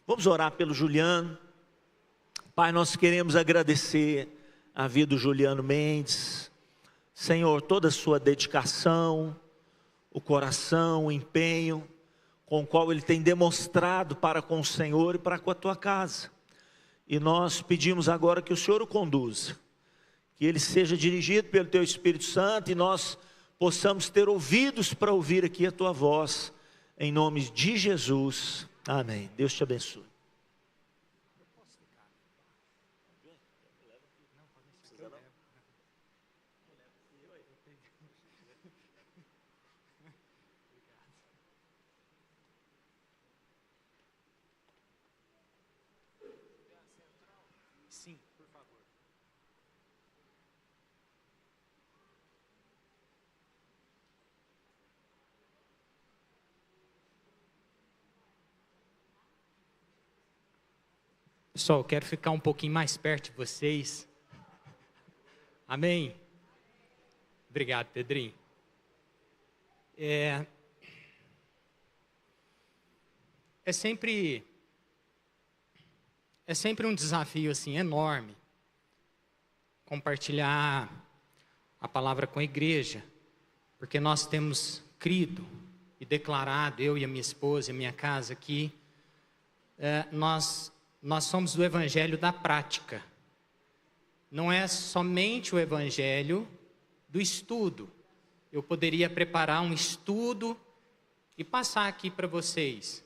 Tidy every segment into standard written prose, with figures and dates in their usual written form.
Vamos orar pelo Juliano. Pai, nós queremos agradecer a vida do Juliano Mendes. Senhor, toda a sua dedicação, o coração, o empenho com o qual ele tem demonstrado para com o Senhor e para com a tua casa. E nós pedimos agora que o Senhor o conduza, que ele seja dirigido pelo teu Espírito Santo e nós possamos ter ouvidos para ouvir aqui a tua voz, em nome de Jesus, amém. Deus te abençoe. Sim, por favor. Pessoal, eu quero ficar um pouquinho mais perto de vocês. Amém? Obrigado, Pedrinho. É sempre um desafio assim enorme compartilhar a palavra com a igreja, porque nós temos crido e declarado, eu e a minha esposa e a minha casa aqui, nós somos do evangelho da prática. Não é somente o evangelho do estudo. Eu poderia preparar um estudo e passar aqui para vocês,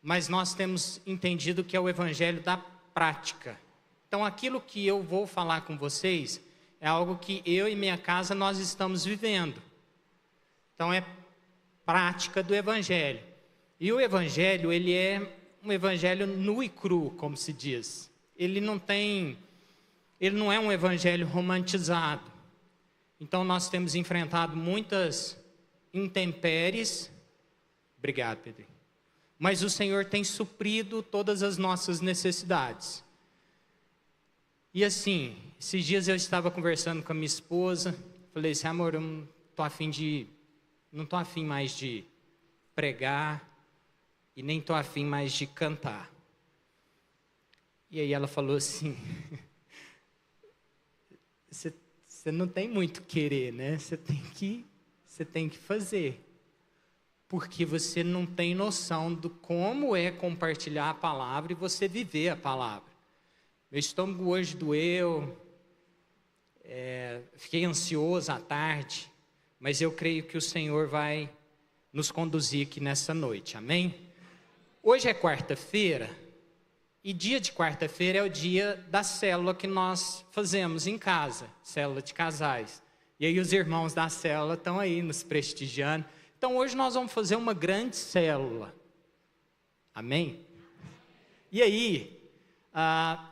mas nós temos entendido que é o evangelho da prática. Então aquilo que eu vou falar com vocês é algo que eu e minha casa nós estamos vivendo. Então é prática do evangelho. E o evangelho, ele é um evangelho nu e cru, como se diz. Ele não é um evangelho romantizado. Então nós temos enfrentado muitas intempéries. Obrigado, Pedro. Mas o Senhor tem suprido todas as nossas necessidades. E assim, esses dias eu estava conversando com a minha esposa, falei assim, amor, eu não estou afim mais de pregar e nem estou afim mais de cantar. E aí ela falou assim, você não tem muito querer, né? Você tem que fazer. Porque você não tem noção do como é compartilhar a palavra e você viver a palavra. Meu estômago hoje doeu, fiquei ansioso à tarde, mas eu creio que o Senhor vai nos conduzir aqui nessa noite, amém? Hoje é quarta-feira, e dia de quarta-feira é o dia da célula que nós fazemos em casa, célula de casais. E aí os irmãos da célula estão aí nos prestigiando. Então hoje nós vamos fazer uma grande célula, amém? E aí,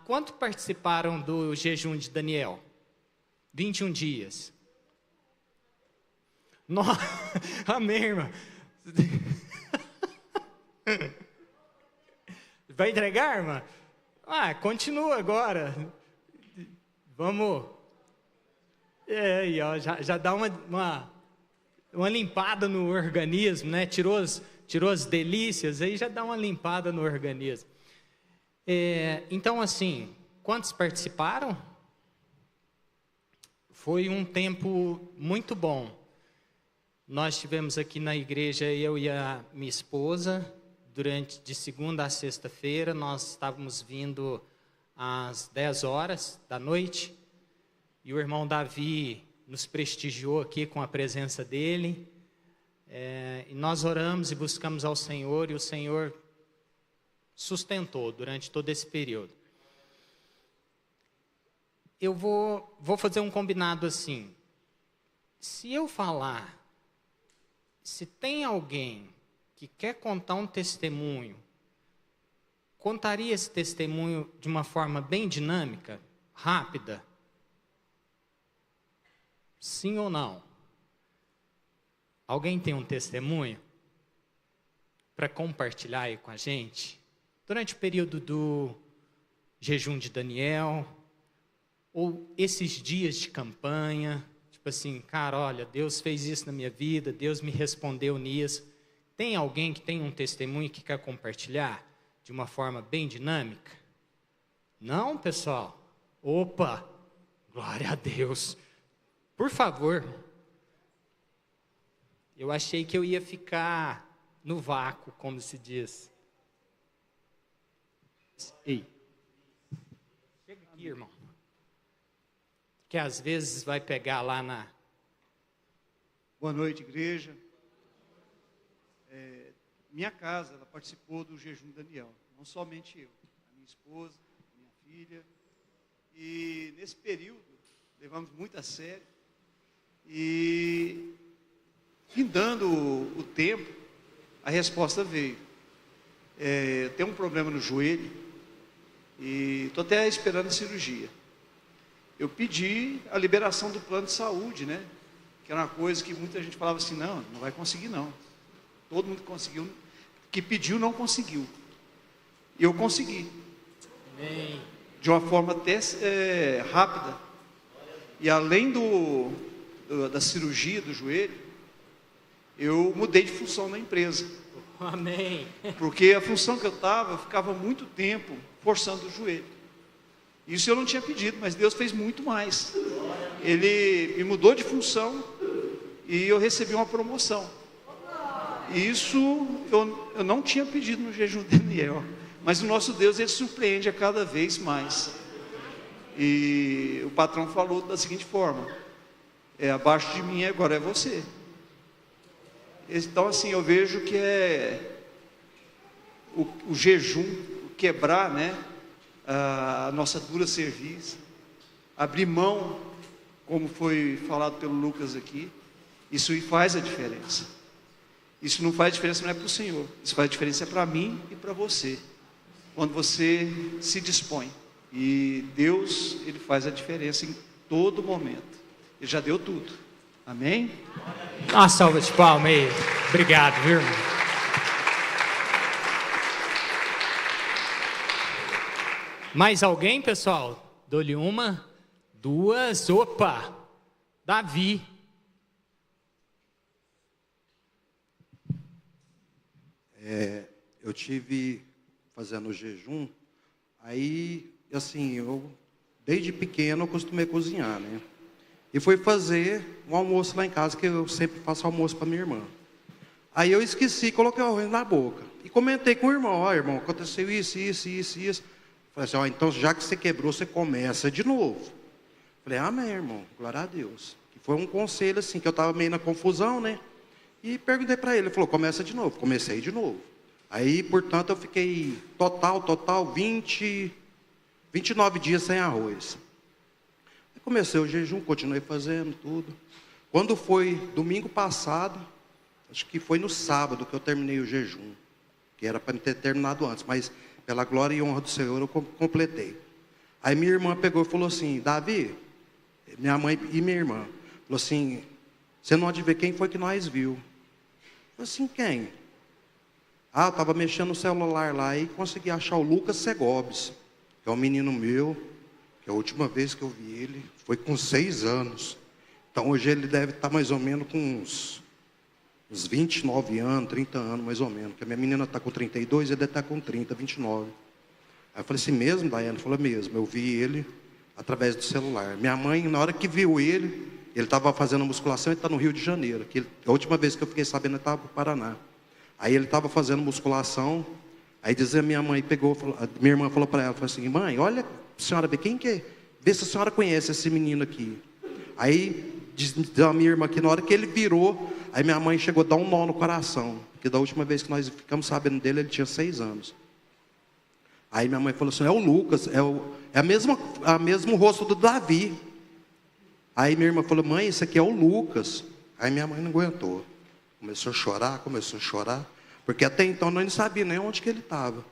quantos participaram do jejum de Daniel? 21 dias. Nossa, amém, irmã? Vai entregar, irmã? Continua agora. Vamos. Já dá uma limpada no organismo, né? Tirou as delícias, aí já dá uma limpada no organismo. Então, assim, quantos participaram? Foi um tempo muito bom. Nós tivemos aqui na igreja, eu e a minha esposa, de segunda a sexta-feira, nós estávamos vindo às 10 horas da noite, e o irmão Davi nos prestigiou aqui com a presença dele, e nós oramos e buscamos ao Senhor, e o Senhor sustentou durante todo esse período. Eu vou fazer um combinado assim, se eu falar, se tem alguém que quer contar um testemunho, contaria esse testemunho de uma forma bem dinâmica, rápida? Sim ou não? Alguém tem um testemunho para compartilhar aí com a gente? Durante o período do jejum de Daniel, ou esses dias de campanha, tipo assim, cara, olha, Deus fez isso na minha vida, Deus me respondeu nisso. Tem alguém que tem um testemunho que quer compartilhar? de uma forma bem dinâmica? Não, pessoal? Opa! Glória a Deus! Por favor. Eu achei que eu ia ficar no vácuo, como se diz. Ei. Chega aqui, irmão. Que às vezes vai pegar lá na... Boa noite, igreja. Minha casa, ela participou do jejum Daniel. Não somente eu, a minha esposa, minha filha. E nesse período, levamos muito a sério. E, findando o tempo, a resposta veio. Eu tenho um problema no joelho e estou até esperando a cirurgia. Eu pedi a liberação do plano de saúde, né? Que era uma coisa que muita gente falava assim, não vai conseguir não. Todo mundo conseguiu, que pediu não conseguiu. E eu consegui. Amém. De uma forma até rápida. E além da cirurgia do joelho, eu mudei de função na empresa. Amém. Porque a função que eu ficava muito tempo forçando o joelho. Isso eu não tinha pedido, mas Deus fez muito mais. Ele me mudou de função e eu recebi uma promoção. Isso eu não tinha pedido no jejum de Daniel. Mas o nosso Deus, Ele surpreende a cada vez mais. E o patrão falou da seguinte forma: abaixo de mim agora é você. Então assim, eu vejo que o jejum, o quebrar, né, a nossa dura cerviz, abrir mão, como foi falado pelo Lucas aqui, isso faz a diferença. Isso não faz diferença, não é para o Senhor, isso faz diferença para mim e para você, quando você se dispõe. E Deus, Ele faz a diferença em todo momento. Ele já deu tudo. Amém? Dá uma salva de palmas aí. Obrigado, viu, irmão? Mais alguém, pessoal? Dou-lhe uma, duas, opa! Davi. Eu tive fazendo jejum, aí, assim, eu desde pequeno eu costumei cozinhar, né? E fui fazer um almoço lá em casa, que eu sempre faço almoço para minha irmã. Aí eu esqueci, coloquei o arroz na boca. E comentei com o irmão, ó, irmão, aconteceu isso. Falei assim, ó, então já que você quebrou, você começa de novo. Falei, amém, irmão, glória a Deus. E foi um conselho assim, que eu estava meio na confusão, né? E perguntei para ele falou, começa de novo. Comecei de novo. Aí, portanto, eu fiquei total, 29 dias sem arroz. Aí comecei o jejum, continuei fazendo tudo. Quando foi domingo passado, acho que foi no sábado que eu terminei o jejum, que era para me ter terminado antes, mas pela glória e honra do Senhor eu completei. Aí minha irmã pegou e falou assim, Davi, minha mãe e minha irmã, falou assim, você não há de ver quem foi que nós viu. Eu falei assim, quem? Eu estava mexendo no celular lá e consegui achar o Lucas Segobes, que é um menino meu, que a última vez que eu vi ele foi com 6 anos. Então hoje ele deve estar mais ou menos com uns 29 anos, 30 anos mais ou menos. Porque a minha menina está com 32 e ele deve estar com 30, 29. Aí eu falei assim, mesmo, Daiane? Falou, mesmo. Eu vi ele através do celular. Minha mãe, na hora que viu ele estava fazendo musculação, ele está no Rio de Janeiro. A última vez que eu fiquei sabendo, ele estava para o Paraná. Aí ele estava fazendo musculação, aí dizia minha mãe, minha irmã falou para ela, falou assim, mãe, olha, a senhora vê quem que é? Vê se a senhora conhece esse menino aqui. Aí, diz a minha irmã que na hora que ele virou, aí minha mãe chegou a dar um nó no coração, porque da última vez que nós ficamos sabendo dele, ele tinha 6 anos. Aí minha mãe falou assim, é o Lucas, é o mesmo rosto do Davi. Aí minha irmã falou, mãe, esse aqui é o Lucas. Aí minha mãe não aguentou. Começou a chorar, porque até então nós não sabíamos nem onde que ele estava.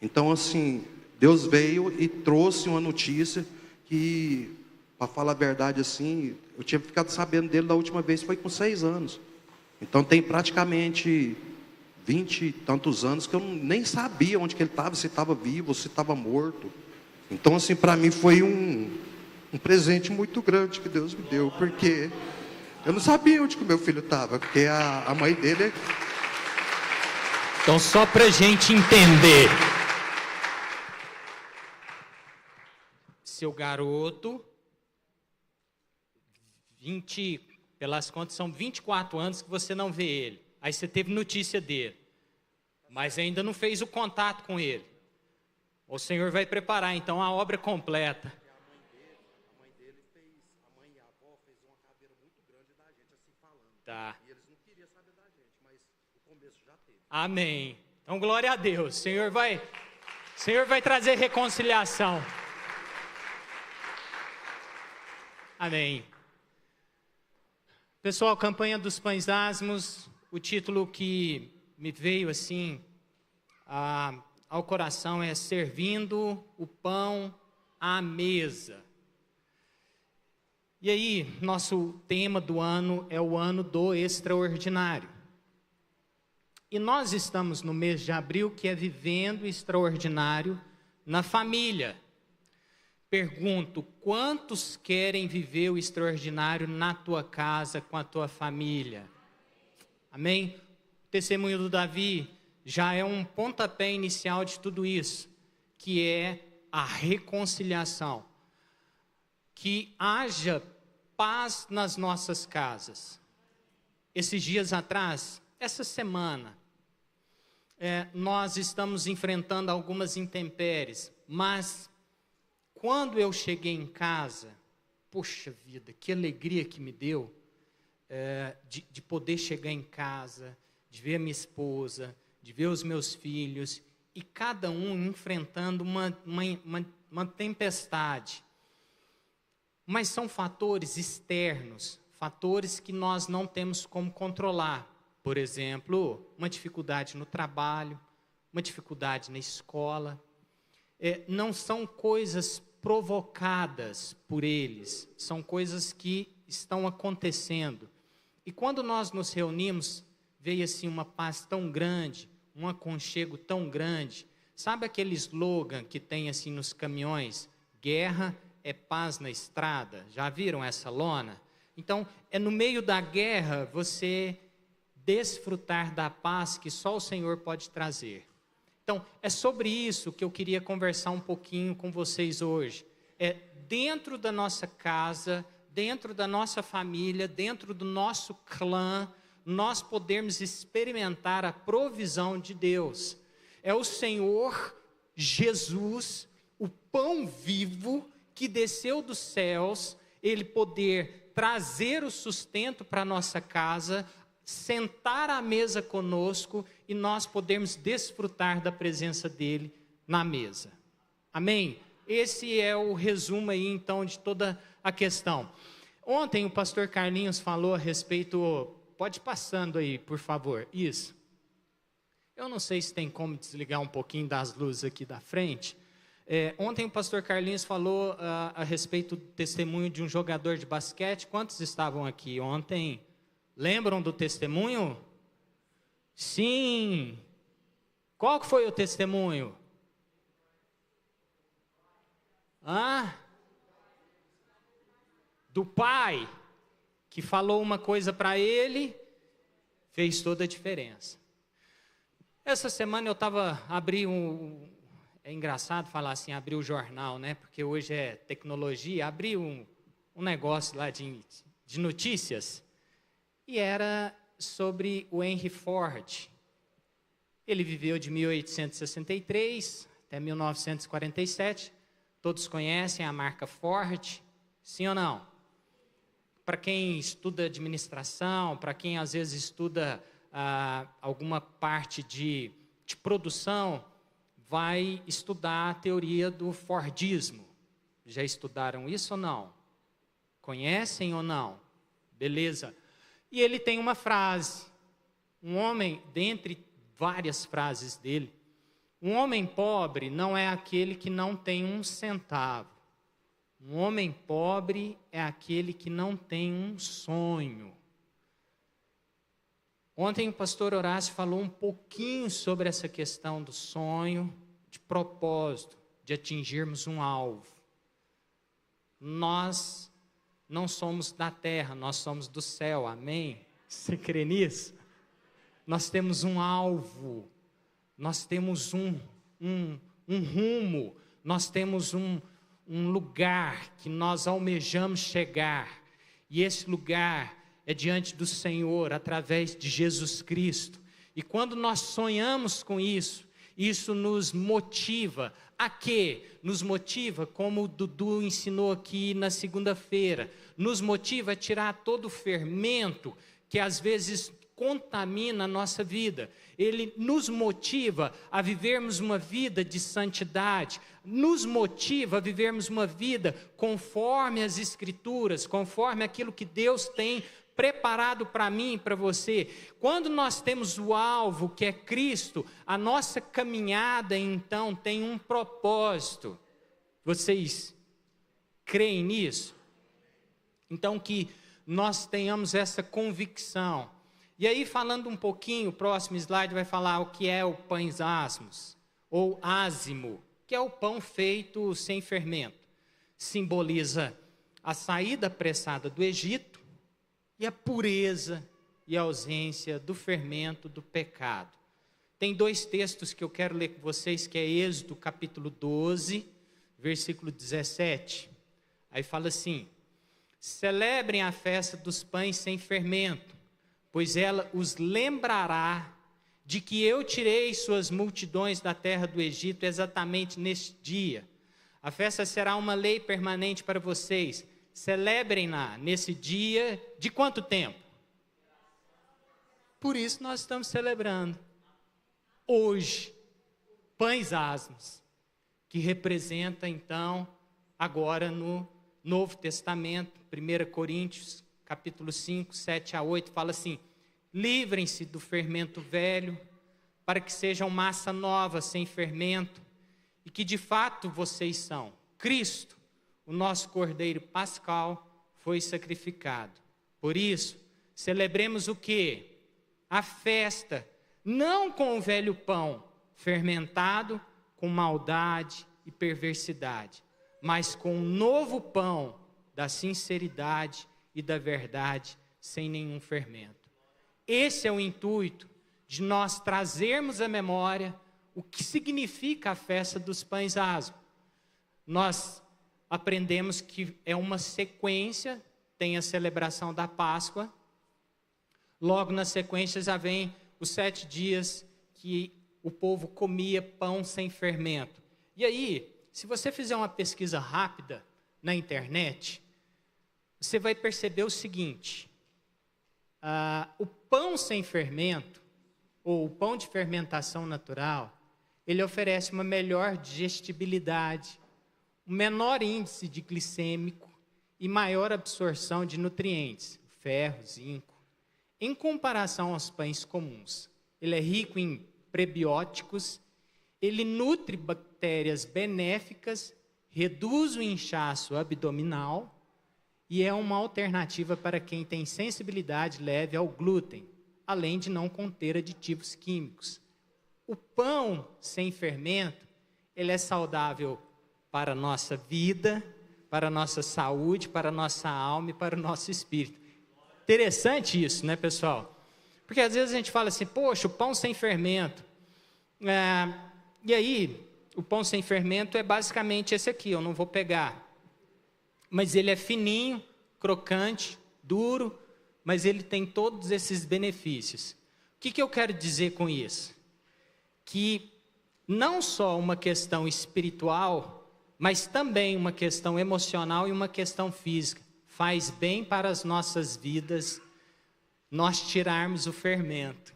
Então assim, Deus veio e trouxe uma notícia que, para falar a verdade assim, eu tinha ficado sabendo dele da última vez, foi com 6 anos. Então tem praticamente 20 e tantos anos que eu nem sabia onde que ele estava, se estava vivo, se estava morto. Então assim, para mim foi um presente muito grande que Deus me deu, porque eu não sabia onde que o meu filho estava, porque a mãe dele... Então, só para a gente entender, seu garoto, pelas contas são 24 anos que você não vê ele. Aí você teve notícia dele, mas ainda não fez o contato com ele. O Senhor vai preparar então a obra completa. A mãe dele fez, a mãe e a avó fez uma caveira muito grande da gente assim falando. Tá. E eles não queriam saber da gente, mas o começo já teve. Amém. Então glória a Deus. O Senhor vai trazer reconciliação. Amém. Pessoal, campanha dos pães asmos, o título que me veio assim ao coração é Servindo o Pão à Mesa. E aí, nosso tema do ano é o ano do extraordinário. E nós estamos no mês de abril, que é Vivendo o Extraordinário na Família. Pergunto, quantos querem viver o extraordinário na tua casa, com a tua família? Amém? O testemunho do Davi já é um pontapé inicial de tudo isso, que é a reconciliação. Que haja paz nas nossas casas. Esses dias atrás, essa semana, nós estamos enfrentando algumas intempéries, mas quando eu cheguei em casa, poxa vida, que alegria que me deu de poder chegar em casa, de ver a minha esposa, de ver os meus filhos, e cada um enfrentando uma tempestade. Mas são fatores externos, fatores que nós não temos como controlar. Por exemplo, uma dificuldade no trabalho, uma dificuldade na escola. Não são coisas provocadas por eles, são coisas que estão acontecendo. E quando nós nos reunimos, veio assim uma paz tão grande, um aconchego tão grande. Sabe aquele slogan que tem assim nos caminhões? Guerra é paz na estrada. Já viram essa lona? Então, é no meio da guerra você desfrutar da paz que só o Senhor pode trazer. Então, é sobre isso que eu queria conversar um pouquinho com vocês hoje. Dentro da nossa casa, dentro da nossa família, dentro do nosso clã, nós podemos experimentar a provisão de Deus. É o Senhor Jesus, o pão vivo, que desceu dos céus, Ele poder trazer o sustento para a nossa casa, sentar à mesa conosco e nós podermos desfrutar da presença dEle na mesa. Amém? Esse é o resumo aí então de toda a questão. Ontem o pastor Carlinhos falou a respeito, pode ir passando aí por favor, isso. Eu não sei se tem como desligar um pouquinho das luzes aqui da frente. Ontem o pastor Carlinhos falou a respeito do testemunho de um jogador de basquete. Quantos estavam aqui ontem? Lembram do testemunho? Sim. Qual que foi o testemunho? Do pai, que falou uma coisa para ele, fez toda a diferença. Essa semana eu é engraçado falar assim, abrir o jornal, né? Porque hoje é tecnologia, abri um negócio lá de notícias, e era sobre o Henry Ford. Ele viveu de 1863 até 1947, todos conhecem a marca Ford, sim ou não? Para quem estuda administração, para quem às vezes estuda alguma parte de produção, vai estudar a teoria do Fordismo. Já estudaram isso ou não? Conhecem ou não? Beleza. E ele tem uma frase, um homem, dentre várias frases dele, um homem pobre não é aquele que não tem um centavo. Um homem pobre é aquele que não tem um sonho. Ontem o pastor Horácio falou um pouquinho sobre essa questão do sonho, de propósito, de atingirmos um alvo. Nós não somos da terra, nós somos do céu, amém? Você crê nisso? Nós temos um alvo, nós temos um rumo, nós temos um lugar que nós almejamos chegar, e esse lugar é diante do Senhor, através de Jesus Cristo. E quando nós sonhamos com isso, isso nos motiva. A quê? Nos motiva, como o Dudu ensinou aqui na segunda-feira, nos motiva a tirar todo o fermento que às vezes contamina a nossa vida. Ele nos motiva a vivermos uma vida de santidade, nos motiva a vivermos uma vida conforme as Escrituras, conforme aquilo que Deus tem preparado para mim e para você. Quando nós temos o alvo, que é Cristo, a nossa caminhada então tem um propósito. Vocês creem nisso? Então que nós tenhamos essa convicção. E aí, falando um pouquinho, o próximo slide vai falar o que é o pães asmos, ou ázimo, que é o pão feito sem fermento. Simboliza a saída apressada do Egito e a pureza e a ausência do fermento do pecado. Tem 2 textos que eu quero ler com vocês, que é Êxodo capítulo 12, versículo 17. Aí fala assim: celebrem a festa dos pães sem fermento, pois ela os lembrará de que eu tirei suas multidões da terra do Egito exatamente neste dia. A festa será uma lei permanente para vocês. Celebrem-na nesse dia de quanto tempo? Por isso nós estamos celebrando hoje pães asmos, que representa então agora no Novo Testamento, 1 Coríntios capítulo 5, 7 a 8, fala assim: livrem-se do fermento velho, para que sejam massa nova, sem fermento, e que de fato vocês são. Cristo, o nosso Cordeiro Pascal, foi sacrificado. Por isso, celebremos o quê? A festa, não com o velho pão, fermentado com maldade e perversidade, mas com o novo pão da sinceridade e da verdade, sem nenhum fermento. Esse é o intuito de nós trazermos à memória o que significa a festa dos pães asmos. Nós aprendemos que é uma sequência, tem a celebração da Páscoa, logo na sequência já vem os 7 dias que o povo comia pão sem fermento. E aí, se você fizer uma pesquisa rápida na internet, você vai perceber o seguinte: o pão sem fermento, ou o pão de fermentação natural, ele oferece uma melhor digestibilidade, um menor índice de glicêmico e maior absorção de nutrientes, ferro, zinco, em comparação aos pães comuns. Ele é rico em prebióticos, ele nutre bactérias benéficas, reduz o inchaço abdominal e é uma alternativa para quem tem sensibilidade leve ao glúten, além de não conter aditivos químicos. O pão sem fermento, ele é saudável para a nossa vida, para a nossa saúde, para a nossa alma e para o nosso espírito. Interessante isso, né, pessoal? Porque às vezes a gente fala assim: poxa, o pão sem fermento. E aí, o pão sem fermento é basicamente esse aqui, eu não vou pegar. Mas ele é fininho, crocante, duro, mas ele tem todos esses benefícios. O que eu quero dizer com isso? Que não só uma questão espiritual, mas também uma questão emocional e uma questão física. Faz bem para as nossas vidas nós tirarmos o fermento.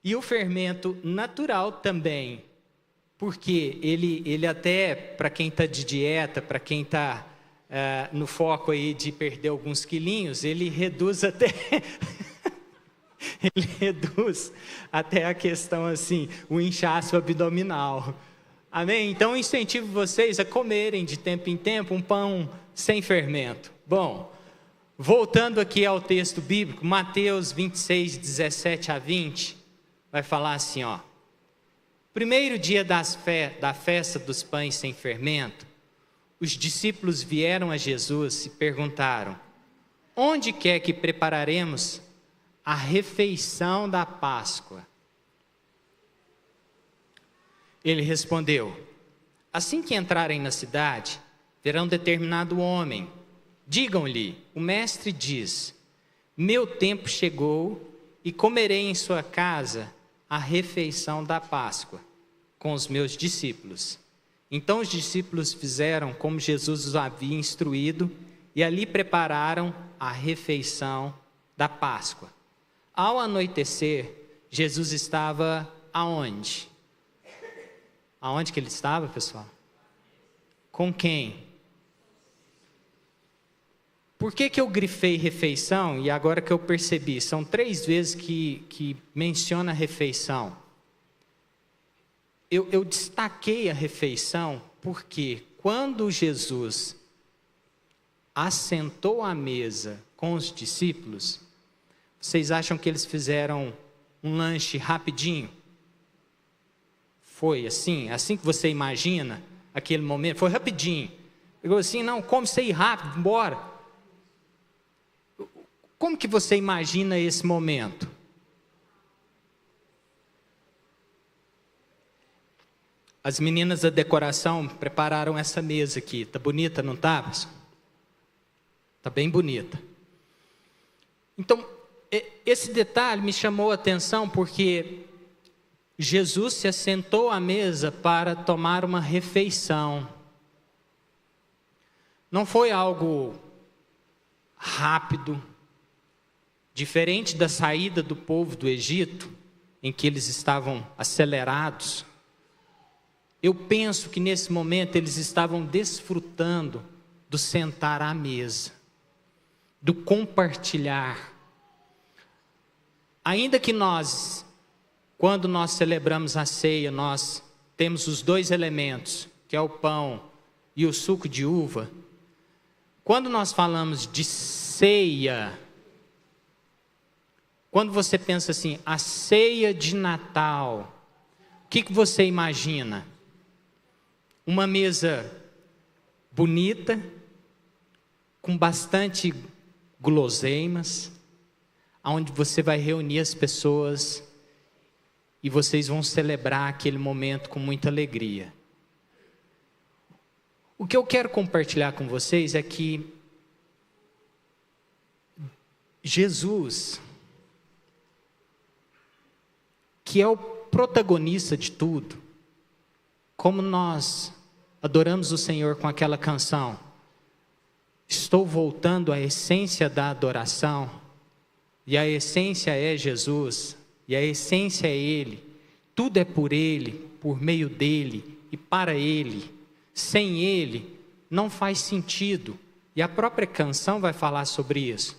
E o fermento natural também, porque ele até, para quem está de dieta, para quem está no foco aí de perder alguns quilinhos, ele reduz até... ele reduz até a questão assim, o inchaço abdominal. Amém? Então, eu incentivo vocês a comerem de tempo em tempo um pão sem fermento. Bom, voltando aqui ao texto bíblico, Mateus 26, 17 a 20, vai falar assim, ó: primeiro dia da festa dos pães sem fermento, os discípulos vieram a Jesus e perguntaram: onde quer que prepararemos a refeição da Páscoa? Ele respondeu: Assim que entrarem na cidade, verão determinado homem. Digam-lhe: o mestre diz, meu tempo chegou e comerei em sua casa a refeição da Páscoa com os meus discípulos. Então os discípulos fizeram como Jesus os havia instruído e ali prepararam a refeição da Páscoa. Ao anoitecer, Jesus estava aonde? Aonde que ele estava, pessoal? Com quem? Por que eu grifei refeição? E agora que eu percebi, são 3 vezes que menciona refeição. Eu destaquei a refeição porque quando Jesus assentou à mesa com os discípulos, vocês acham que eles fizeram um lanche rapidinho? Foi assim que você imagina aquele momento? Foi rapidinho. Pegou assim, não, come isso aí rápido, embora. Como que você imagina esse momento? As meninas da decoração prepararam essa mesa aqui. Tá bonita, não tá, pessoal? Tá bem bonita. Então, esse detalhe me chamou a atenção porque Jesus se assentou à mesa para tomar uma refeição. Não foi algo rápido, diferente da saída do povo do Egito, em que eles estavam acelerados. Eu penso que nesse momento eles estavam desfrutando do sentar à mesa, do compartilhar. Ainda que nós, quando nós celebramos a ceia, nós temos os 2 elementos, que é o pão e o suco de uva. Quando nós falamos de ceia, quando você pensa assim, a ceia de Natal, o que você imagina? Uma mesa bonita, com bastante guloseimas, onde você vai reunir as pessoas e vocês vão celebrar aquele momento com muita alegria. O que eu quero compartilhar com vocês é que Jesus, que é o protagonista de tudo, como nós adoramos o Senhor com aquela canção, estou voltando à essência da adoração, e a essência é Jesus, e a essência é Ele, tudo é por Ele, por meio dEle e para Ele. Sem Ele não faz sentido, e a própria canção vai falar sobre isso.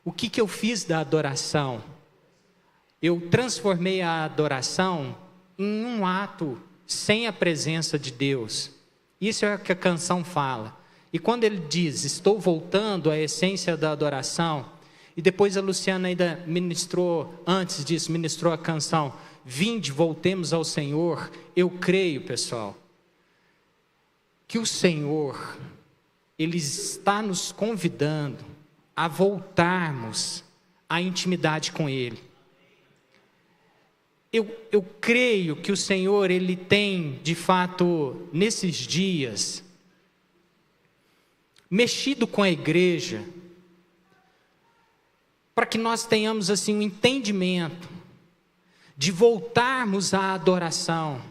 O que eu fiz da adoração? Eu transformei a adoração em um ato sem a presença de Deus. Isso é o que a canção fala. E quando ele diz, estou voltando à essência da adoração, e depois a Luciana ainda ministrou, antes disso, ministrou a canção, vinde, voltemos ao Senhor. Eu creio, pessoal, que o Senhor, Ele está nos convidando a voltarmos à intimidade com Ele. Eu creio que o Senhor, Ele tem, de fato, nesses dias, mexido com a igreja, para que nós tenhamos assim um entendimento de voltarmos à adoração,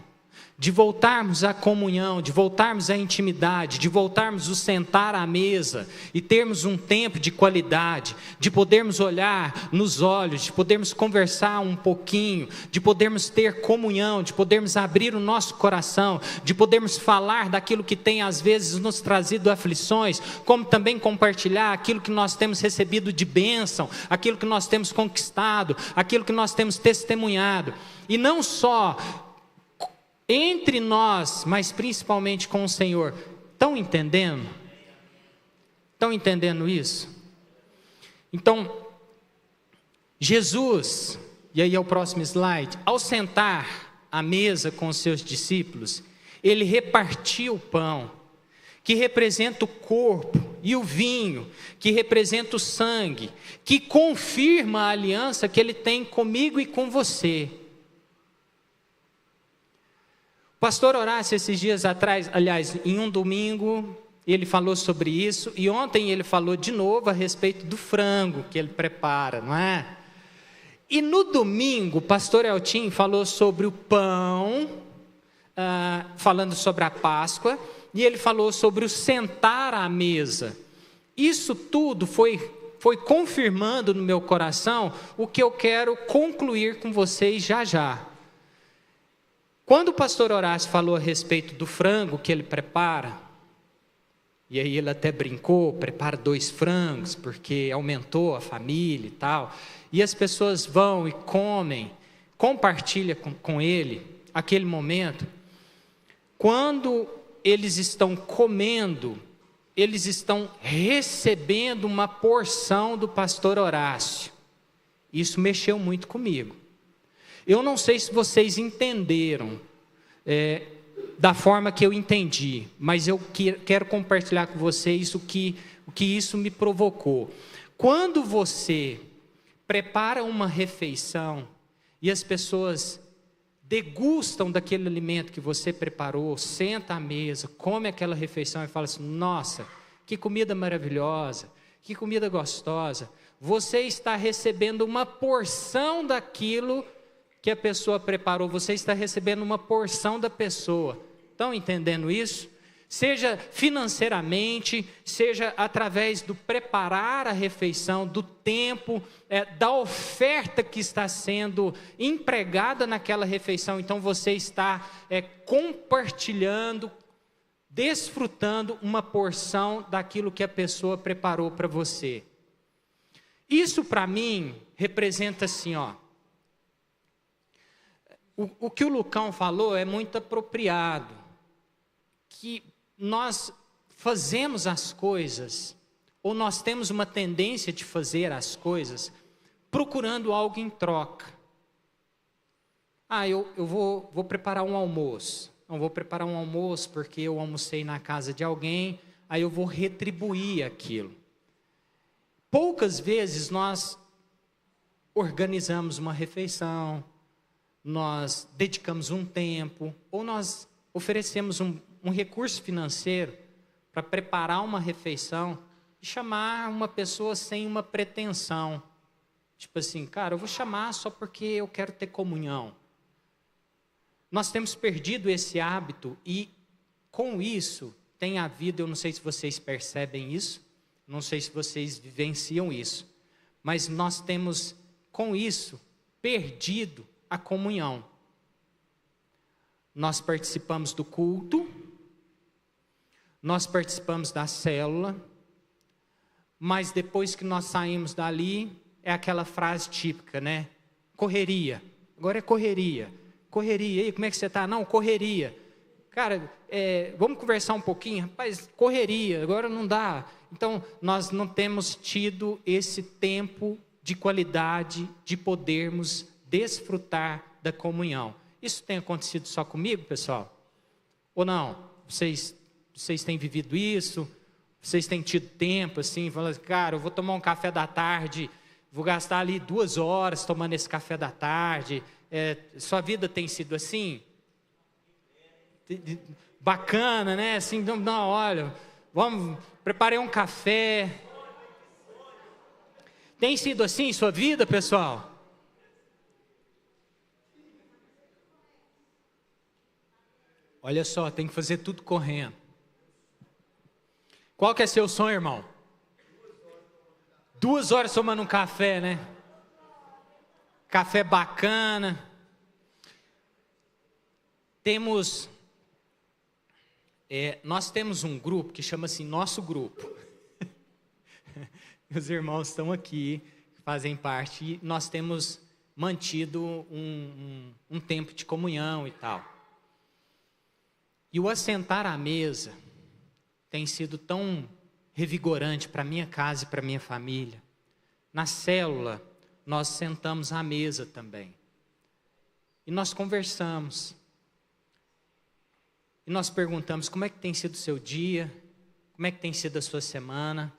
de voltarmos à comunhão, de voltarmos à intimidade, de voltarmos a sentar à mesa e termos um tempo de qualidade, de podermos olhar nos olhos, de podermos conversar um pouquinho, de podermos ter comunhão, de podermos abrir o nosso coração, de podermos falar daquilo que tem às vezes nos trazido aflições, como também compartilhar aquilo que nós temos recebido de bênção, aquilo que nós temos conquistado, aquilo que nós temos testemunhado, e não só entre nós, mas principalmente com o Senhor. Estão entendendo? Estão entendendo isso? Então, Jesus, e aí é o próximo slide, ao sentar à mesa com os seus discípulos, ele repartiu o pão, que representa o corpo, e o vinho, que representa o sangue, que confirma a aliança que ele tem comigo e com você. Pastor Horácio, esses dias atrás, aliás, em um domingo, ele falou sobre isso, e ontem ele falou de novo a respeito do frango que ele prepara, não é? E no domingo, o pastor Eltim falou sobre o pão, falando sobre a Páscoa, e ele falou sobre o sentar à mesa. Isso tudo foi confirmando no meu coração o que eu quero concluir com vocês já já. Quando o pastor Horácio falou a respeito do frango que ele prepara, e aí ele até brincou, prepara 2 frangos, porque aumentou a família e tal, e as pessoas vão e comem, compartilham com ele aquele momento. Quando eles estão comendo, eles estão recebendo uma porção do pastor Horácio. Isso mexeu muito comigo. Eu não sei se vocês entenderam da forma que eu entendi, mas eu quero compartilhar com vocês o que isso me provocou. Quando você prepara uma refeição e as pessoas degustam daquele alimento que você preparou, senta à mesa, come aquela refeição e fala assim: nossa, que comida maravilhosa, que comida gostosa. Você está recebendo uma porção daquilo que a pessoa preparou, você está recebendo uma porção da pessoa. Estão entendendo isso? Seja financeiramente, seja através do preparar a refeição, do tempo, da oferta que está sendo empregada naquela refeição. Então você está compartilhando, desfrutando uma porção daquilo que a pessoa preparou para você. Isso para mim representa assim, ó. O que o Lucão falou é muito apropriado, que nós fazemos as coisas, ou nós temos uma tendência de fazer as coisas, procurando algo em troca. Eu vou preparar um almoço. Não vou preparar um almoço porque eu almocei na casa de alguém, aí eu vou retribuir aquilo. Poucas vezes nós organizamos uma refeição, nós dedicamos um tempo, ou nós oferecemos um recurso financeiro para preparar uma refeição e chamar uma pessoa sem uma pretensão. Tipo assim, cara, eu vou chamar só porque eu quero ter comunhão. Nós temos perdido esse hábito e com isso tem havido, eu não sei se vocês percebem isso, não sei se vocês vivenciam isso, mas nós temos com isso perdido a comunhão. Nós participamos do culto, nós participamos da célula, mas depois que nós saímos dali, é aquela frase típica, né? Correria, agora é correria. Correria, e aí, como é que você está? Não, correria. Cara, vamos conversar um pouquinho? Rapaz, correria, agora não dá. Então, nós não temos tido esse tempo de qualidade, de podermos desfrutar da comunhão. Isso tem acontecido só comigo, pessoal? Ou não? Vocês têm vivido isso? Vocês têm tido tempo assim, falando, cara, eu vou tomar um café da tarde, vou gastar ali 2 horas tomando esse café da tarde. Sua vida tem sido assim? Bacana, né? Assim, não, olha, preparei um café. Tem sido assim sua vida, pessoal? Olha só, tem que fazer tudo correndo. Qual que é seu sonho, irmão? 2 horas tomando um café, né? Café bacana. Nós temos um grupo que chama-se Nosso Grupo. Os irmãos estão aqui, fazem parte, e nós temos mantido um tempo de comunhão e tal. E o assentar à mesa tem sido tão revigorante para minha casa e para minha família. Na célula, nós sentamos à mesa também. E nós conversamos. E nós perguntamos como é que tem sido o seu dia, como é que tem sido a sua semana.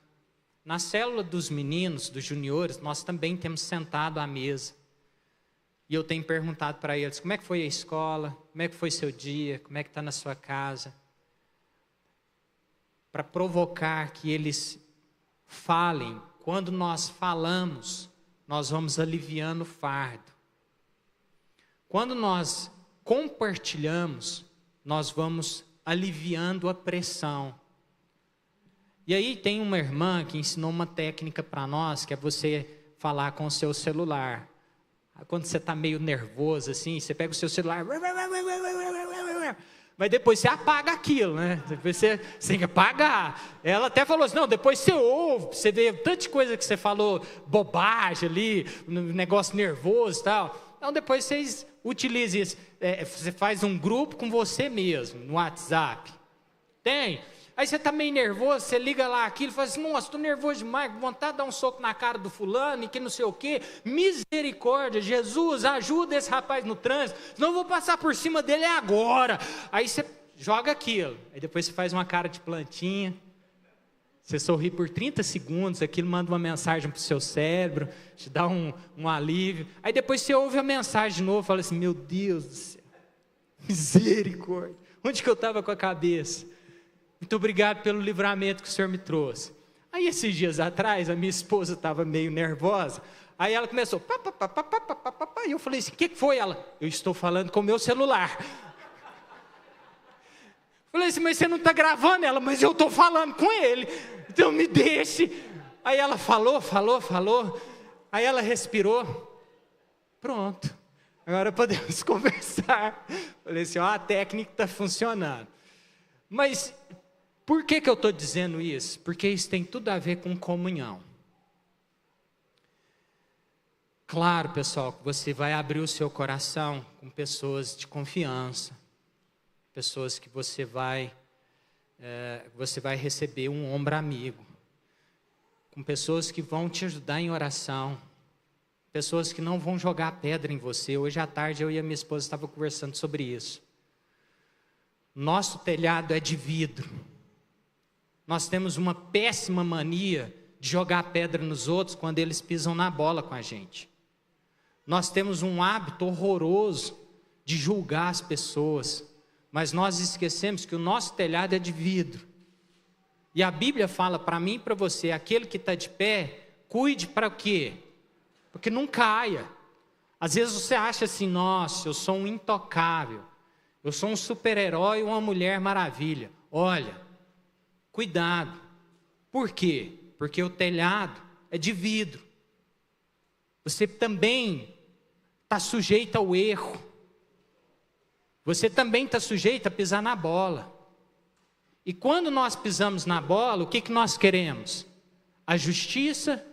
Na célula dos meninos, dos juniores, nós também temos sentado à mesa. E eu tenho perguntado para eles, como é que foi a escola? Como é que foi seu dia? Como é que está na sua casa? Para provocar que eles falem. Quando nós falamos, nós vamos aliviando o fardo. Quando nós compartilhamos, nós vamos aliviando a pressão. E aí tem uma irmã que ensinou uma técnica para nós, que é você falar com o seu celular. Quando você está meio nervoso assim, você pega o seu celular, mas depois você apaga aquilo, né? Depois você tem que apagar. Ela até falou assim, não, depois você ouve, você vê tanta coisa que você falou, bobagem ali, negócio nervoso e tal. Então depois vocês utilizem isso. Você faz um grupo com você mesmo, no WhatsApp. Tem. Aí você está meio nervoso, você liga lá aquilo e fala assim, nossa, estou nervoso demais, vontade de dar um soco na cara do fulano e que não sei o quê. Misericórdia, Jesus, ajuda esse rapaz no trânsito, senão eu vou passar por cima dele agora. Aí você joga aquilo, aí depois você faz uma cara de plantinha, você sorri por 30 segundos, aquilo manda uma mensagem para o seu cérebro, te dá um alívio. Aí depois você ouve a mensagem de novo e fala assim, meu Deus do céu, misericórdia, onde que eu estava com a cabeça? Muito obrigado pelo livramento que o Senhor me trouxe. Aí esses dias atrás, a minha esposa estava meio nervosa, aí ela começou, e eu falei assim, o que foi ela? Eu estou falando com o meu celular. Falei assim, mas você não está gravando ela, mas eu estou falando com ele, então me deixe. Aí ela falou, aí ela respirou, pronto, agora podemos conversar. Falei assim, a técnica está funcionando. Mas por que eu estou dizendo isso? Porque isso tem tudo a ver com comunhão. Claro, pessoal, que você vai abrir o seu coração com pessoas de confiança, pessoas que você vai receber um ombro amigo, com pessoas que vão te ajudar em oração, pessoas que não vão jogar pedra em você. Hoje à tarde eu e a minha esposa estavam conversando sobre isso. Nosso telhado é de vidro. Nós temos uma péssima mania de jogar pedra nos outros quando eles pisam na bola com a gente. Nós temos um hábito horroroso de julgar as pessoas, mas nós esquecemos que o nosso telhado é de vidro. E a Bíblia fala para mim e para você, aquele que está de pé, cuide para o quê? Porque não caia. Às vezes você acha assim, nossa, eu sou um intocável, eu sou um super-herói, uma mulher maravilha. Olha, cuidado. Por quê? Porque o telhado é de vidro. Você também está sujeito ao erro. Você também está sujeito a pisar na bola. E quando nós pisamos na bola, o que nós queremos? A justiça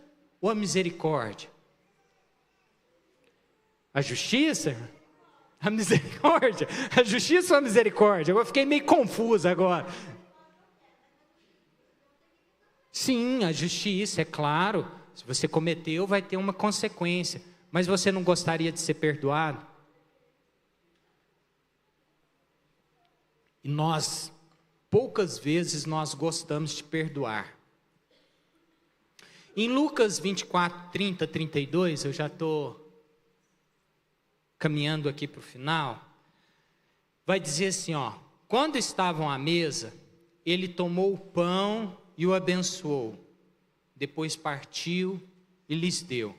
ou a misericórdia? A justiça? A misericórdia? A justiça ou a misericórdia? Eu fiquei meio confuso agora. Sim, a justiça, é claro. Se você cometeu, vai ter uma consequência. Mas você não gostaria de ser perdoado? E nós, poucas vezes nós gostamos de perdoar. Em Lucas 24, 30, 32, eu já estou caminhando aqui para o final, vai dizer assim, quando estavam à mesa, ele tomou o pão e o abençoou, depois partiu e lhes deu.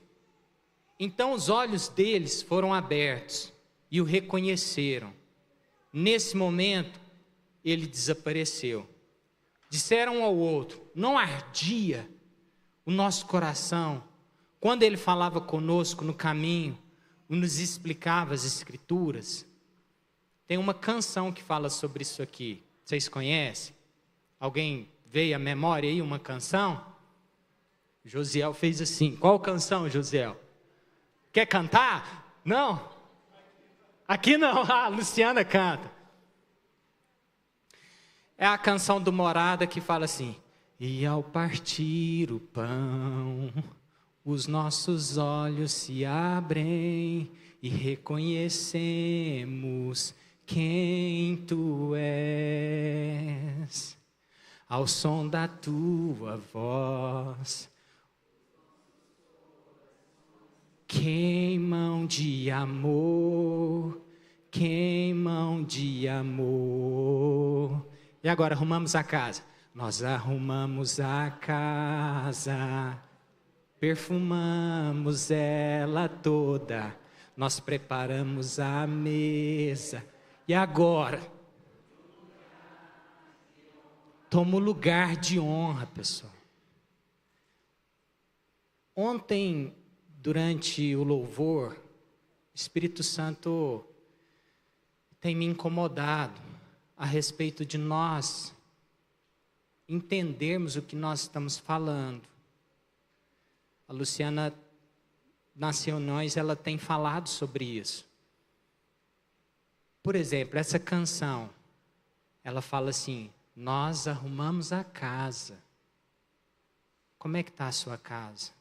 Então os olhos deles foram abertos e o reconheceram. Nesse momento, ele desapareceu. Disseram um ao outro, não ardia o nosso coração quando ele falava conosco no caminho, nos explicava as escrituras? Tem uma canção que fala sobre isso aqui, vocês conhecem? Alguém veio à memória aí uma canção? Josiel fez assim. Qual canção, Josiel? Quer cantar? Não? Aqui não, a Luciana canta. É a canção do Morada que fala assim: e ao partir o pão, os nossos olhos se abrem e reconhecemos quem tu és. Ao som da tua voz, Queimam de amor, queimam de amor. E agora arrumamos a casa. Nós arrumamos a casa, perfumamos ela toda, nós preparamos a mesa. E agora? Toma o lugar de honra, pessoal. Ontem, durante o louvor, o Espírito Santo tem me incomodado a respeito de nós entendermos o que nós estamos falando. A Luciana, nas reuniões, ela tem falado sobre isso. Por exemplo, essa canção, ela fala assim: nós arrumamos a casa. Como é que está a sua casa?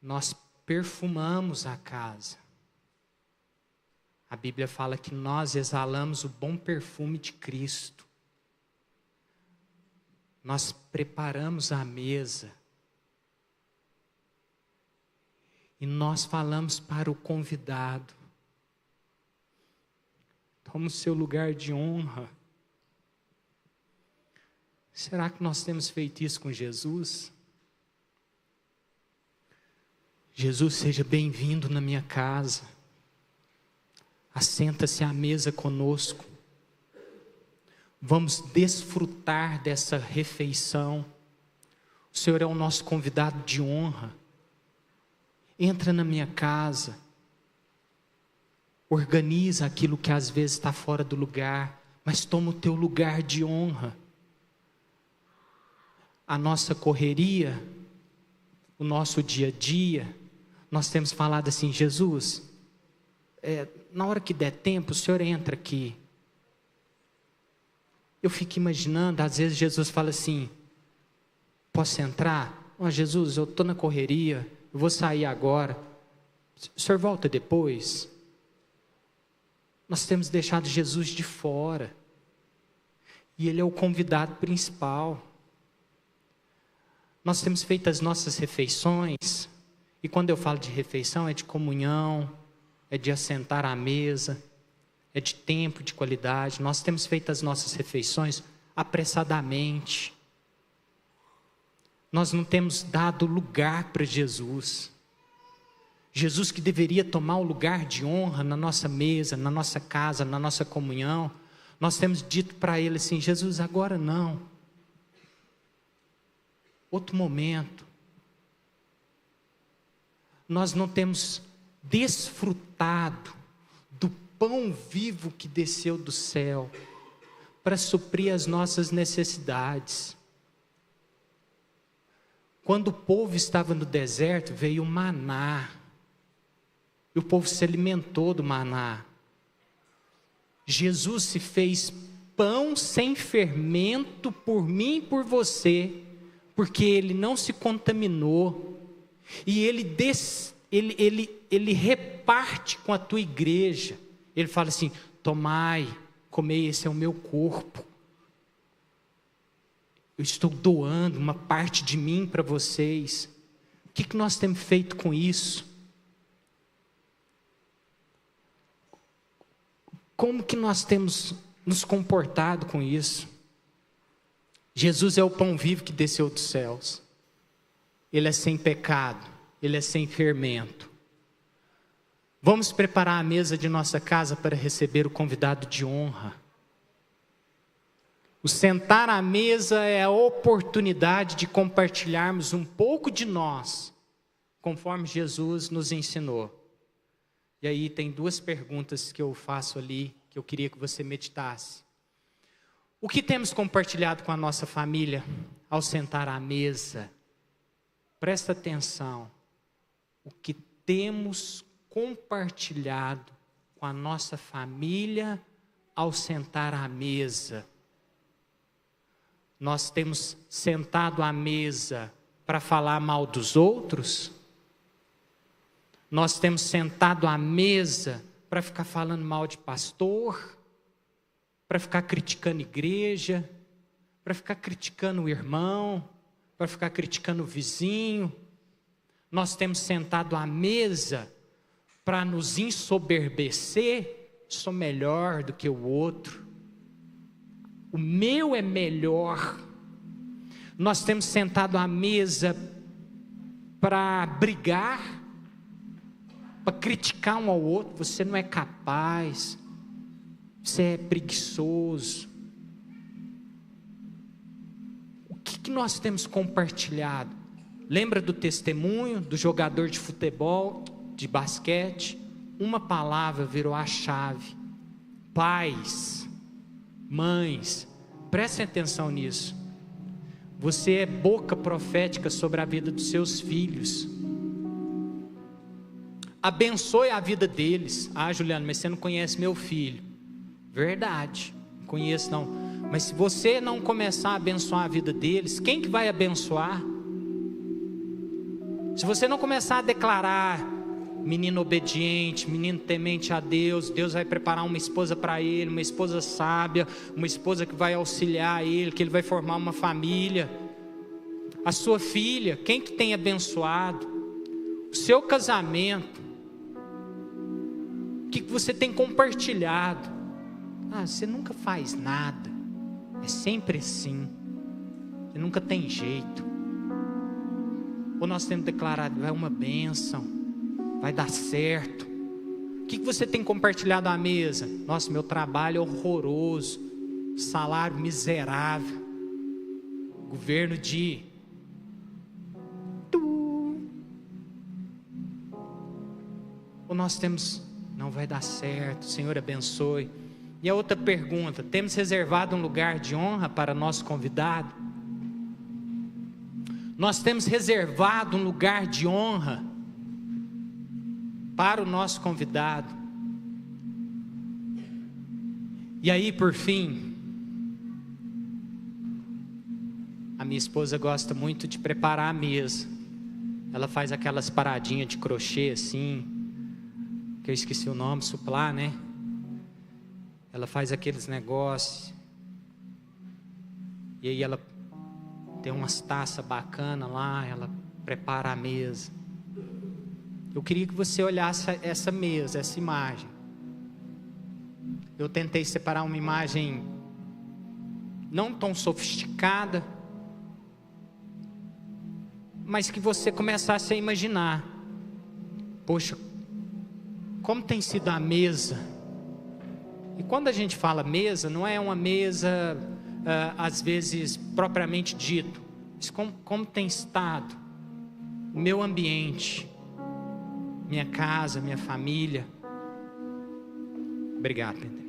Nós perfumamos a casa. A Bíblia fala que nós exalamos o bom perfume de Cristo. Nós preparamos a mesa. E nós falamos para o convidado: toma o seu lugar de honra. Será que nós temos feito isso com Jesus? Jesus, seja bem-vindo na minha casa. Assenta-se à mesa conosco. Vamos desfrutar dessa refeição. O Senhor é o nosso convidado de honra. Entra na minha casa. Organiza aquilo que às vezes está fora do lugar, mas toma o teu lugar de honra. A nossa correria, o nosso dia a dia, nós temos falado assim: Jesus, na hora que der tempo, o Senhor entra aqui. Eu fico imaginando, às vezes Jesus fala assim: posso entrar? Jesus, eu estou na correria, eu vou sair agora. O Senhor volta depois? Nós temos deixado Jesus de fora. E Ele é o convidado principal. Nós temos feito as nossas refeições. E quando eu falo de refeição, é de comunhão, é de assentar à mesa, é de tempo de qualidade. Nós temos feito as nossas refeições apressadamente. Nós não temos dado lugar para Jesus. Jesus, que deveria tomar o lugar de honra na nossa mesa, na nossa casa, na nossa comunhão, nós temos dito para Ele assim: Jesus, agora não. Outro momento. Nós não temos desfrutado do pão vivo que desceu do céu para suprir as nossas necessidades. Quando o povo estava no deserto, veio o maná. E o povo se alimentou do maná. Jesus se fez pão sem fermento por mim e por você, porque Ele não se contaminou. E Ele reparte com a tua igreja. Ele fala assim: tomai, comei, esse é o meu corpo. Eu estou doando uma parte de mim para vocês. O que nós temos feito com isso? Como que nós temos nos comportado com isso? Jesus é o pão vivo que desceu dos céus. Ele é sem pecado, Ele é sem fermento. Vamos preparar a mesa de nossa casa para receber o convidado de honra. O sentar à mesa é a oportunidade de compartilharmos um pouco de nós, conforme Jesus nos ensinou. E aí tem duas perguntas que eu faço ali, que eu queria que você meditasse. O que temos compartilhado com a nossa família ao sentar à mesa? Presta atenção. O que temos compartilhado com a nossa família ao sentar à mesa? Nós temos sentado à mesa para falar mal dos outros? Nós temos sentado à mesa para ficar falando mal de pastor, para ficar criticando a igreja, para ficar criticando o irmão, para ficar criticando o vizinho? nós temos sentado à mesa para nos ensoberbecer, sou melhor do que o outro, o meu é melhor. Nós temos sentado à mesa para brigar, para criticar um ao outro, você não é capaz, você é preguiçoso. O que nós temos compartilhado? Lembra do testemunho do jogador de futebol, de basquete? Uma palavra virou a chave. Pais, mães, prestem atenção nisso. Você é boca profética sobre a vida dos seus filhos. Abençoe a vida deles. Ah, Juliano, mas você não conhece meu filho. Verdade, não conheço não. Mas se você não começar a abençoar a vida deles, quem que vai abençoar? Se você não começar a declarar, menino obediente, menino temente a Deus, Deus vai preparar uma esposa para ele, uma esposa sábia, uma esposa que vai auxiliar ele, que ele vai formar uma família. A sua filha, quem que tem abençoado? O seu casamento, o que você tem compartilhado? Ah, você nunca faz nada, é sempre assim, você nunca tem jeito. Ou nós temos declarado, vai uma bênção, vai dar certo. O que você tem compartilhado à mesa? Nossa, meu trabalho é horroroso, salário miserável, governo de... Ou nós temos, não vai dar certo, o Senhor abençoe. E a outra pergunta, temos reservado um lugar de honra para nosso convidado? Nós temos reservado um lugar de honra para o nosso convidado. E aí, por fim, a minha esposa gosta muito de preparar a mesa. Ela faz aquelas paradinhas de crochê assim, que eu esqueci o nome, suplá, né? Ela faz aqueles negócios. E aí ela tem umas taças bacanas lá, ela prepara a mesa. Eu queria que você olhasse essa mesa, essa imagem. Eu tentei separar uma imagem não tão sofisticada, mas que você começasse a imaginar. Poxa, como tem sido a mesa? E quando a gente fala mesa, não é uma mesa, às vezes, propriamente dito. Mas como tem estado o meu ambiente, minha casa, minha família. Obrigado, Pedro.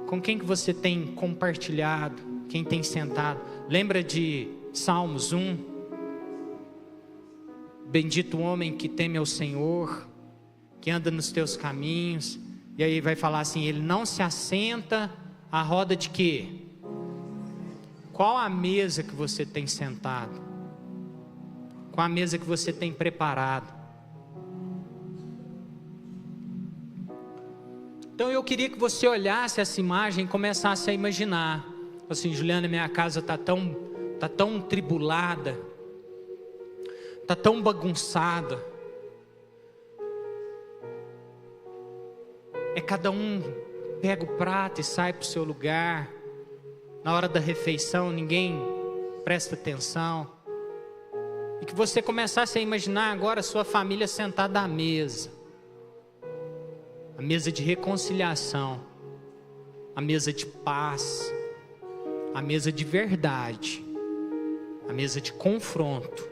Com quem que você tem compartilhado? Quem tem sentado? Lembra de Salmos 1? Bendito o homem que teme ao Senhor, que anda nos teus caminhos. E aí vai falar assim, ele não se assenta à roda de quê? Qual a mesa que você tem sentado? Qual a mesa que você tem preparado? Então eu queria que você olhasse essa imagem e começasse a imaginar. Assim, Juliana, minha casa está tão tribulada, está tão bagunçada. É cada um pega o prato e sai para o seu lugar. Na hora da refeição ninguém presta atenção. E que você começasse a imaginar agora a sua família sentada à mesa. A mesa de reconciliação. A mesa de paz. A mesa de verdade. A mesa de confronto.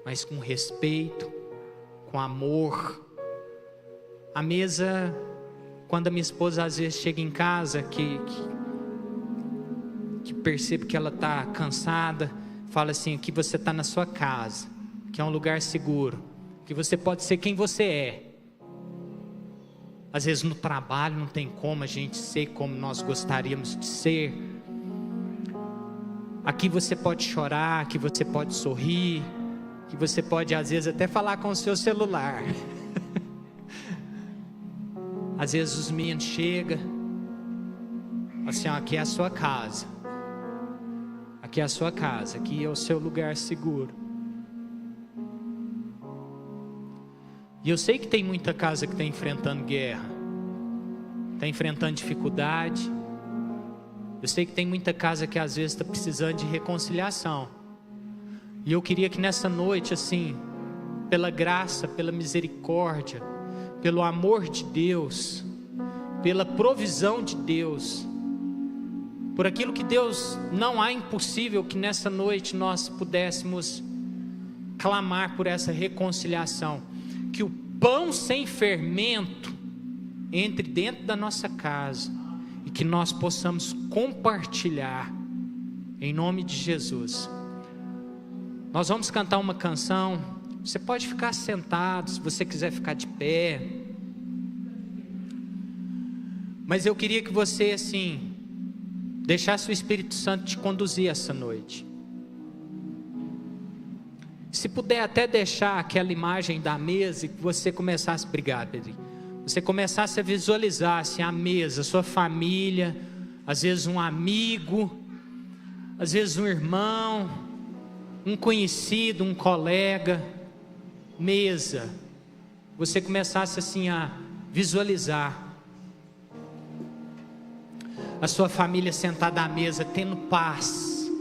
Mas com respeito, com amor. A mesa, quando a minha esposa às vezes chega em casa, que percebe que ela está cansada, fala assim, aqui você está na sua casa, que é um lugar seguro, que você pode ser quem você é. Às vezes no trabalho não tem como a gente ser como nós gostaríamos de ser. Aqui você pode chorar, aqui você pode sorrir, que você pode às vezes até falar com o seu celular. Às vezes os meninos chegam assim, ó, aqui é a sua casa, aqui porque é a sua casa, aqui é o seu lugar seguro. E eu sei que tem muita casa que está enfrentando guerra, está enfrentando dificuldade. Eu sei que tem muita casa que às vezes está precisando de reconciliação. E eu queria que nessa noite, assim, pela graça, pela misericórdia, pelo amor de Deus, pela provisão de Deus, por aquilo que Deus, não há impossível, que nessa noite nós pudéssemos clamar por essa reconciliação, que o pão sem fermento entre dentro da nossa casa e que nós possamos compartilhar em nome de Jesus. Nós vamos cantar uma canção. Você pode ficar sentado, se você quiser ficar de pé, mas eu queria que você, assim, deixasse o Espírito Santo te conduzir essa noite. Se puder até deixar aquela imagem da mesa e que você começasse, obrigado, Pedro, você começasse a visualizar assim, a mesa, a sua família, às vezes um amigo, às vezes um irmão, um conhecido, um colega, mesa, você começasse assim a visualizar a sua família sentada à mesa, tendo paz,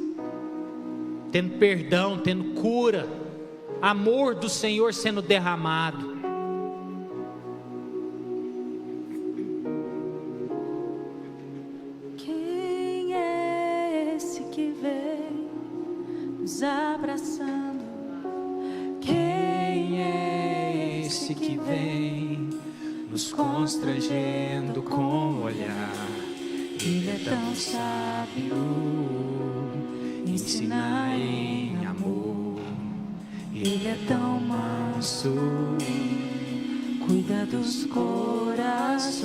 tendo perdão, tendo cura, amor do Senhor sendo derramado. Quem é esse que vem nos abraçando? Quem é esse que vem nos constrangendo com o olhar? Ele é tão sábio, ensina em amor. Ele é tão manso, cuida dos corações.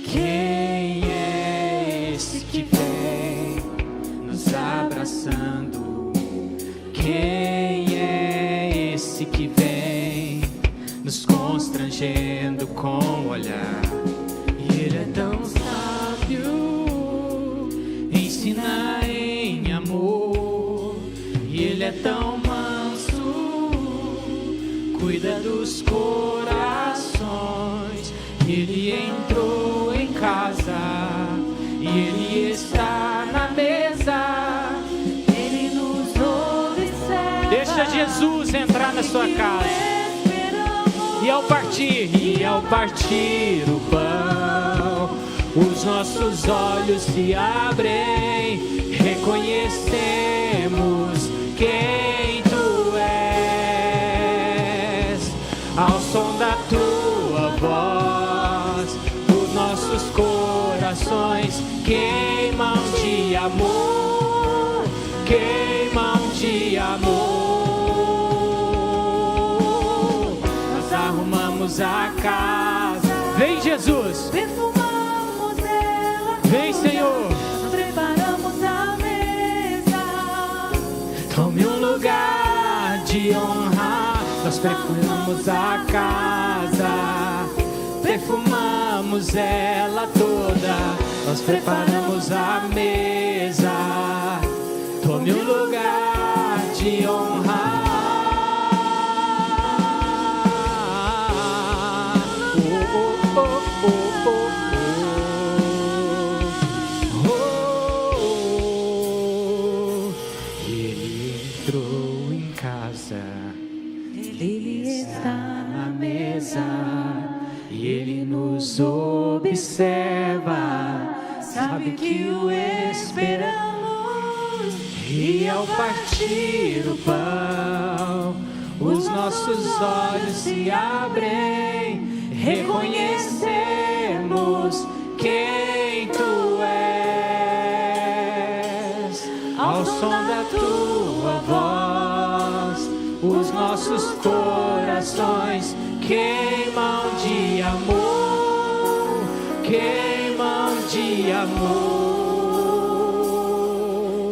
Quem é esse que vem nos abraçando? Quem é esse que vem nos constrangendo com o olhar? E ele é tão sábio, ensina em amor. E ele é tão manso, cuida dos corações. Ele entrou em casa e ele está na mesa. Ele nos observa. Deixa Jesus entrar na sua casa. E ao partir o pão, os nossos olhos se abrem, reconhecemos quem tu és. Ao som da tua voz, os nossos corações queimam de amor, queimam de amor. Arrumamos a casa. Vem, Jesus. Perfumamos ela. Vem, Senhor. Preparamos a mesa. Tome um lugar de honra. Nós perfumamos a casa. Perfumamos ela toda. Nós preparamos a mesa. Tome um lugar de honra. Ele entrou em casa, Ele está na mesa e ele nos observa, sabe que o esperamos. E ao partir o pão, os nossos olhos se abrem, reconhecemos quem tu és. Ao som da tua voz, os nossos corações queimam de amor, queimam de amor.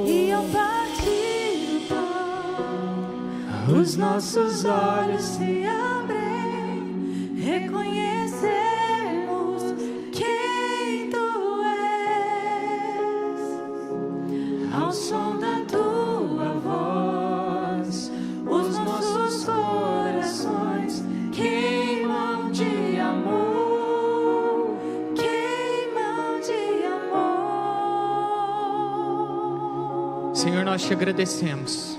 E ao partir o pão, os nossos olhos se abrem, reconhecemos quem tu és. nós te agradecemos.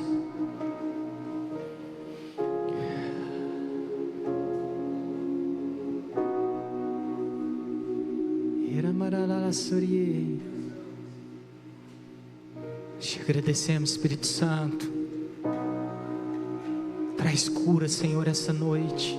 Te agradecemos, Espírito Santo. Traz cura, Senhor, essa noite.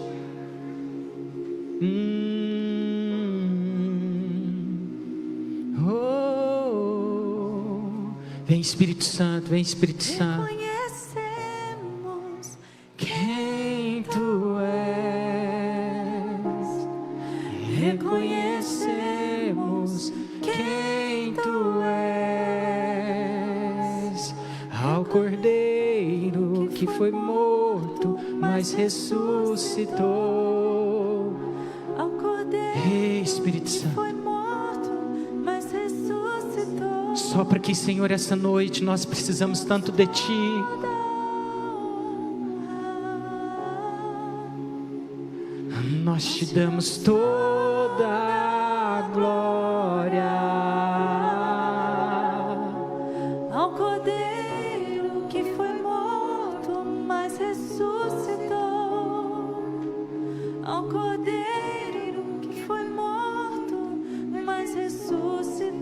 Vem, Espírito Santo, vem, Espírito Santo. Reconhecemos Quem tu és, reconhecemos quem tu és, ao Cordeiro que foi morto, mas ressuscitou. ao Cordeiro Ei, Espírito que Santo, foi morto, mas ressuscitou. sopra aqui, Senhor, essa noite nós precisamos tanto de Ti. Nós te damos toda a glória. Ao Cordeiro que foi morto, mas ressuscitou. Ao Cordeiro que foi morto, mas ressuscitou.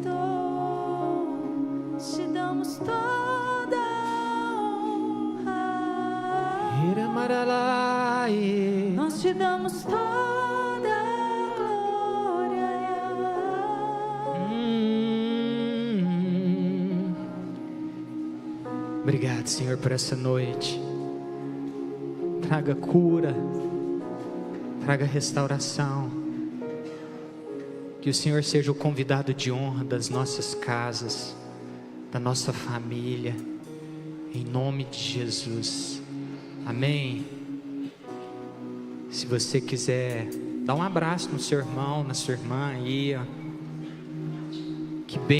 Te damos toda a honra. Iramaralai. Nós te damos toda a glória. Obrigado, Senhor, por essa noite. Traga cura, traga restauração. Que o Senhor seja o convidado de honra das nossas casas, da nossa família, em nome de Jesus. Amém. Se você quiser dar um abraço no seu irmão, na sua irmã aí, ó. Que bem.